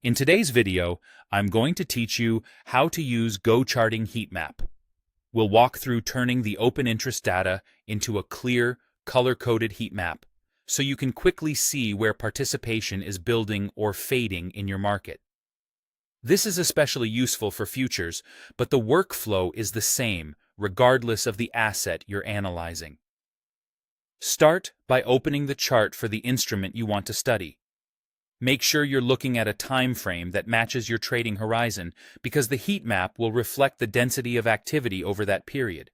In today's video, I'm going to teach you how to use GoCharting Heatmap. We'll walk through turning the open interest data into a clear, color-coded heat map, so you can quickly see where participation is building or fading in your market. This is especially useful for futures, but the workflow is the same regardless of the asset you're analyzing. Start by opening the chart for the instrument you want to study. Make sure you're looking at a time frame that matches your trading horizon, because the heat map will reflect the density of activity over that period.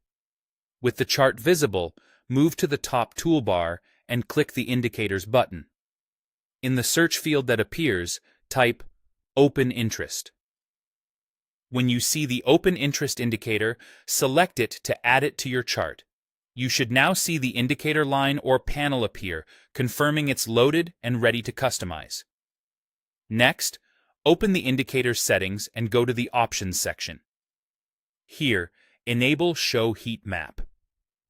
With the chart visible, move to the top toolbar and click the Indicators button. In the search field that appears, type Open Interest. When you see the Open Interest indicator, select it to add it to your chart. You should now see the indicator line or panel appear, confirming it's loaded and ready to customize. Next, open the indicator settings and go to the Options section. Here, enable Show Heat Map.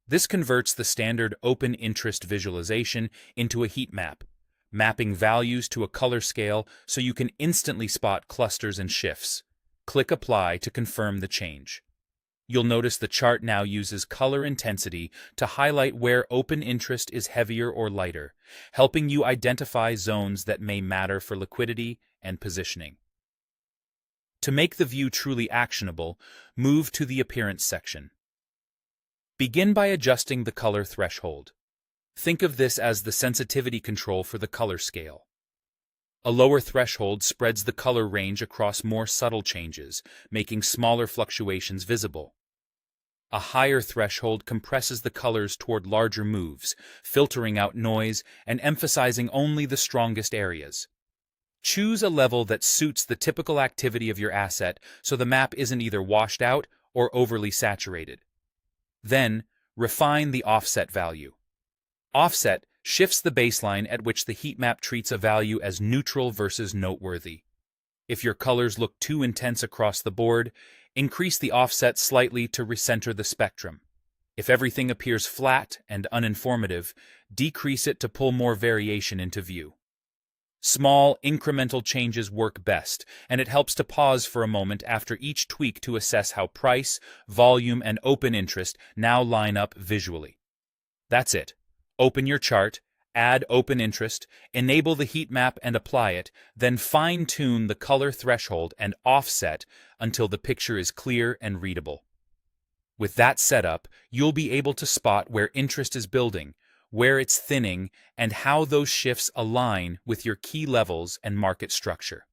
This converts the standard open interest visualization into a heat map, mapping values to a color scale so you can instantly spot clusters and shifts. Click Apply to confirm the change. You'll notice the chart now uses color intensity to highlight where open interest is heavier or lighter, helping you identify zones that may matter for liquidity and positioning. To make the view truly actionable, move to the Appearance section. Begin by adjusting the color threshold. Think of this as the sensitivity control for the color scale. A lower threshold spreads the color range across more subtle changes, making smaller fluctuations visible. A higher threshold compresses the colors toward larger moves, filtering out noise and emphasizing only the strongest areas. Choose a level that suits the typical activity of your asset so the map isn't either washed out or overly saturated. Then, refine the offset value. Offset shifts the baseline at which the heat map treats a value as neutral versus noteworthy. If your colors look too intense across the board, increase the offset slightly to recenter the spectrum. If everything appears flat and uninformative, decrease it to pull more variation into view. Small, incremental changes work best, and it helps to pause for a moment after each tweak to assess how price, volume, and open interest now line up visually. That's it. Open your chart, add open interest, enable the heat map and apply it, then fine-tune the color threshold and offset until the picture is clear and readable. With that setup, you'll be able to spot where interest is building, where it's thinning, and how those shifts align with your key levels and market structure.